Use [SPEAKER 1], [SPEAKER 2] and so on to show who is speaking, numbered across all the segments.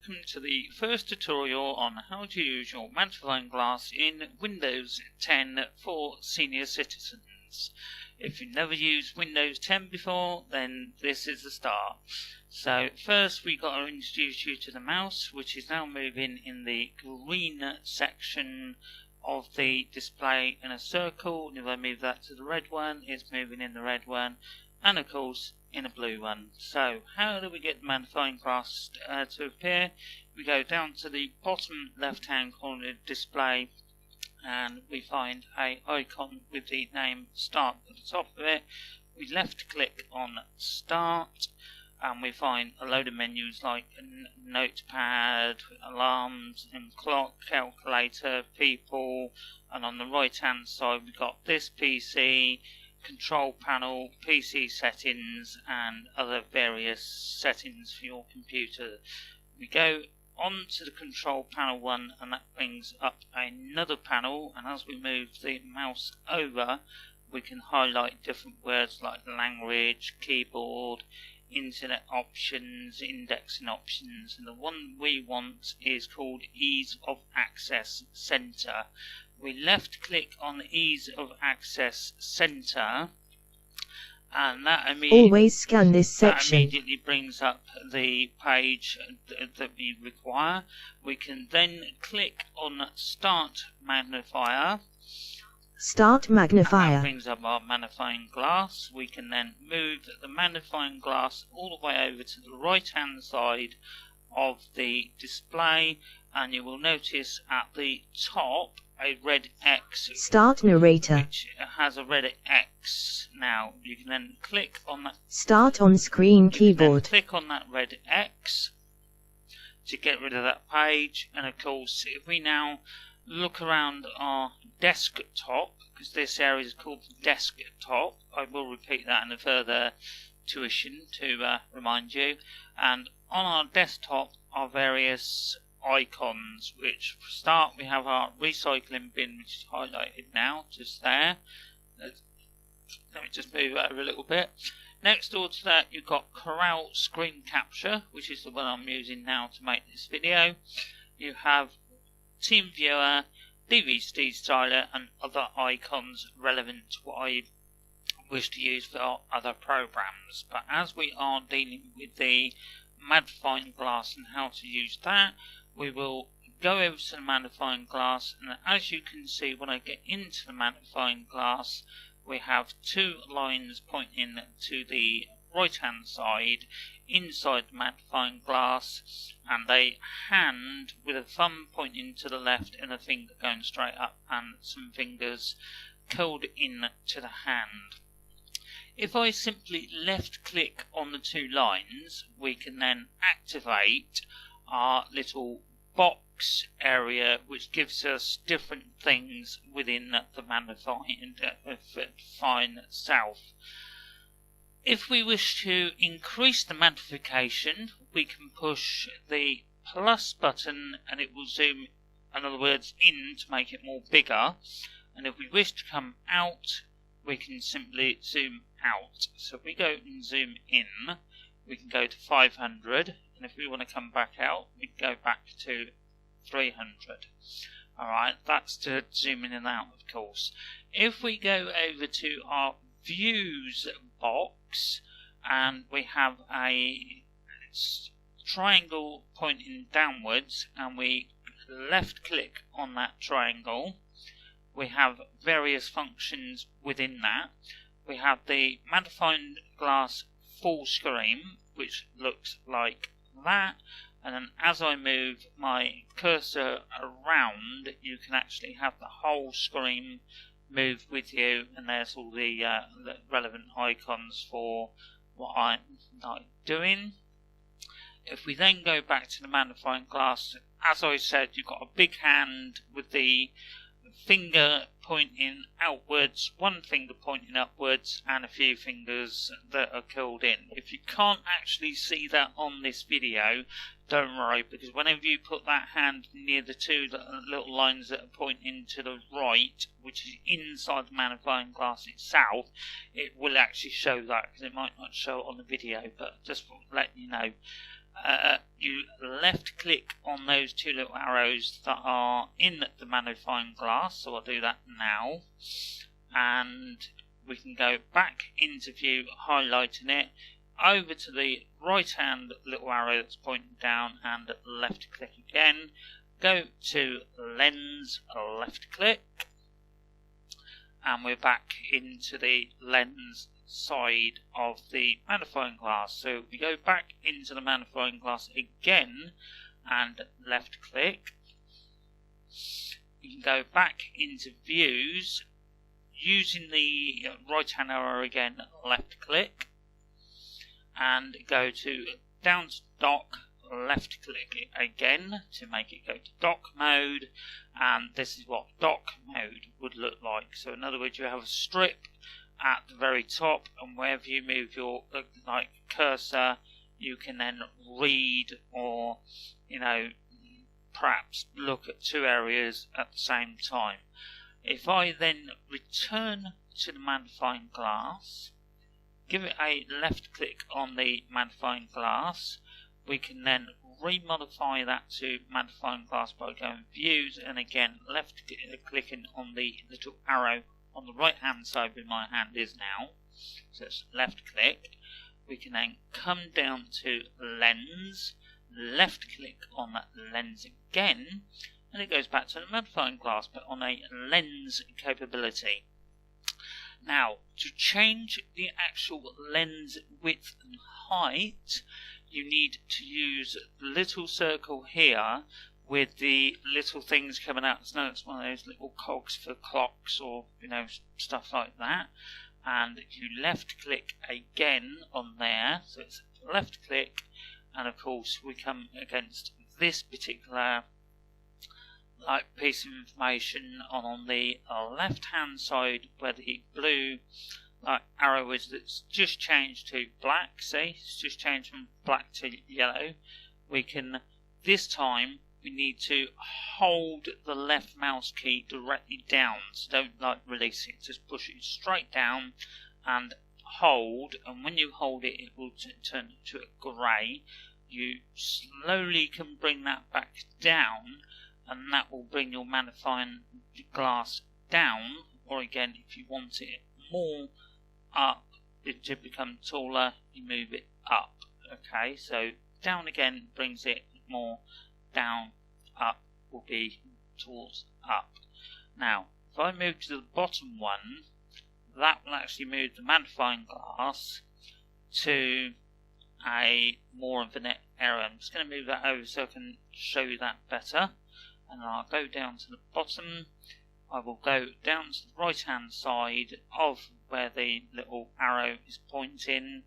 [SPEAKER 1] Welcome to the first tutorial on how to use your magnifying glass in Windows 10 for senior citizens. If you've never used Windows 10 before, then this is the start. So first we got to introduce you to the mouse, which is now moving in the green section of the display in a circle. And if I move that to the red one, it's moving in the red one, and of course in a blue one. So how do we get the magnifying glass to appear? We go down to the bottom left hand corner of the display and we find a icon with the name Start at the top of it. We left click on Start and we find a load of menus like notepad, alarms and clock, calculator, people, and on the right hand side we've got this PC, control panel, PC settings and other various settings for your computer. We go on to the control panel one and that brings up another panel, and as we move the mouse over we can highlight different words like language, keyboard, internet options, indexing options, and the one we want is called Ease of Access Center. We left click on Ease of Access Center and that immediately brings up the page that we require. We can then click on Start Magnifier.
[SPEAKER 2] Start Magnifier.
[SPEAKER 1] That brings up our magnifying glass. We can then move the magnifying glass all the way over to the right hand side of the display, and you will notice at the top a red X.
[SPEAKER 2] Start Narrator.
[SPEAKER 1] Which has a red X. Now you can then click on that.
[SPEAKER 2] Start on screen keyboard.
[SPEAKER 1] Click on that red X to get rid of that page, and of course if we now look around our desktop, because this area is called the desktop, I will repeat that in a further tuition to remind you, and on our desktop are various icons, which for start we have our recycling bin, which is highlighted now just there. Let me just move over a little bit. Next door to that you've got Corral Screen Capture, which is the one I'm using now to make this video. You have Team Viewer, DVD Styler and other icons relevant to what I wish to use for our other programs. But as we are dealing with the magnifying glass and how to use that, we will go over to the magnifying glass, and as you can see when I get into the magnifying glass we have two lines pointing to the right hand side inside the magnifying glass, and a hand with a thumb pointing to the left and a finger going straight up and some fingers curled in to the hand. If I simply left click on the two lines, we can then activate our little box area, which gives us different things within the magnifying itself. If we wish to increase the magnification, we can push the plus button and it will zoom, in other words, in to make it more bigger. And if we wish to come out, we can simply zoom out. So if we go and zoom in, we can go to 500, and if we want to come back out, we can go back to 300. Alright, that's to zoom in and out, of course. If we go over to our views box, and we have a triangle pointing downwards, and we left click on that triangle, we have various functions within that. We have the magnifying glass full screen, which looks like that, and then as I move my cursor around you can actually have the whole screen move with you, and there's all the relevant icons for what I'm doing. If we then go back to the magnifying glass, as I said, you've got a big hand with the finger pointing outwards, one finger pointing upwards, and a few fingers that are curled in. If you can't actually see that on this video, don't worry, because whenever you put that hand near the two little lines that are pointing to the right, which is inside the magnifying glass itself, it will actually show that, because it might not show it on the video, but just letting you know. you left click on those two little arrows that are in the magnifying glass, so I'll do that now, and we can go back into view, highlighting it, over to the right hand little arrow that's pointing down and left click again, go to lens, left click, and we're back into the lens side of the magnifying glass. So we go back into the magnifying glass again and left click. You can go back into views using the right hand arrow again, left click, and go to down to dock, left click again to make it go to dock mode, and this is what dock mode would look like. So in other words, you have a strip at the very top, and wherever you move your cursor, you can then read or perhaps look at two areas at the same time. If I then return to the magnifying glass, give it a left click on the magnifying glass, we can then remodify that to magnifying glass by going views and again left clicking on the little arrow on the right hand side where my hand is now. So it's left click. We can then come down to lens, left click on that lens again, and it goes back to the magnifying glass but on a lens capability. Now, to change the actual lens width and height, you need to use the little circle here with the little things coming out. So it's one of those little cogs for clocks or stuff like that. And you left click again on there. So it's left click, and of course we come against this particular piece of information on the left hand side where the blue arrow is, that's just changed to black. See, it's just changed from black to yellow. We can, this time we need to hold the left mouse key directly down, so don't release it, just push it straight down and hold, and when you hold it, it will turn to a grey. You slowly can bring that back down, and that will bring your magnifying glass down, or again, if you want it more up, it to become taller, you move it up. Okay, so down again brings it more down, up will be towards up. Now, if I move to the bottom one, that will actually move the magnifying glass to a more of an area. I'm just going to move that over so I can show you that better. And I'll go down to the bottom. I will go down to the right hand side of where the little arrow is pointing,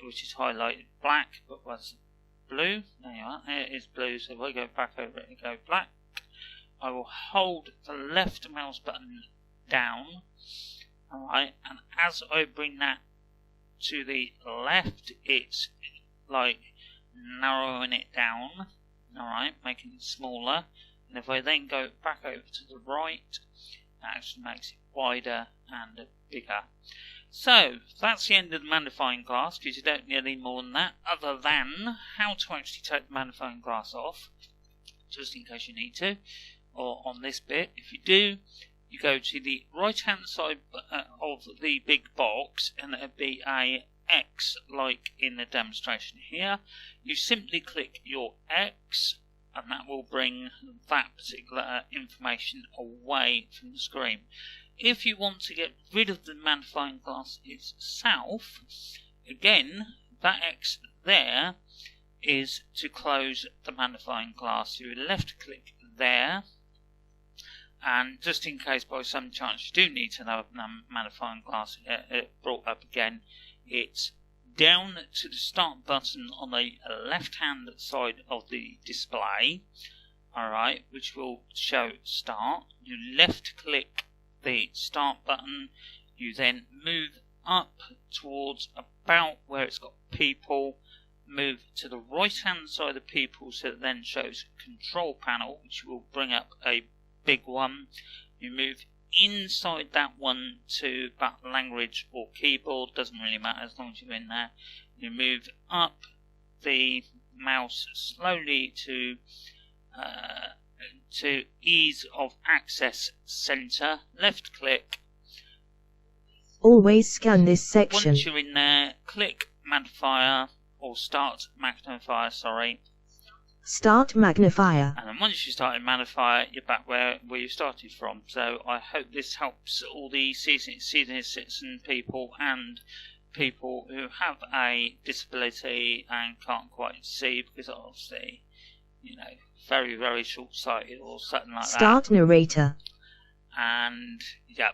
[SPEAKER 1] which is highlighted black but was blue. There you are, it is blue, so if I go back over it and go black, I will hold the left mouse button down, alright, and as I bring that to the left, it's narrowing it down, alright, making it smaller. And if I then go back over to the right, that actually makes it wider and bigger. So, that's the end of the magnifying glass, because you don't need any more than that, other than how to actually take the magnifying glass off, just in case you need to, or on this bit. If you do, you go to the right hand side of the big box, and it'll be a X like in the demonstration here. You simply click your X, and that will bring that particular information away from the screen. If you want to get rid of the magnifying glass itself, again, that X there is to close the magnifying glass. You left click there, and just in case by some chance you do need to have the magnifying glass brought up again, it's down to the start button on the left hand side of the display, alright, which will show start. You left click the start button, you then move up towards about where it's got people, move to the right hand side of people, so it then shows control panel, which will bring up a big one. You move inside that one to about language or keyboard, doesn't really matter as long as you're in there. You move up the mouse slowly to ease of access center, left click.
[SPEAKER 2] Always scan this section.
[SPEAKER 1] Once you're in there, click Magnifier, or Start Magnifier, sorry.
[SPEAKER 2] Start Magnifier.
[SPEAKER 1] And then once you start in Magnifier, you're back where you started from. So I hope this helps all the senior citizen people and people who have a disability and can't quite see, because obviously, you know, very, very short-sighted or something like that.
[SPEAKER 2] Start narrator.
[SPEAKER 1] And, yeah,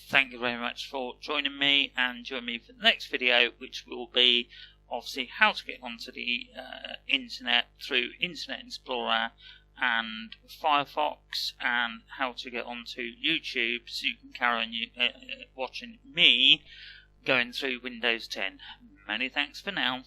[SPEAKER 1] thank you very much for joining me, and join me for the next video, which will be obviously how to get onto the internet through Internet Explorer and Firefox, and how to get onto YouTube so you can carry on watching me going through Windows 10. Many thanks for now.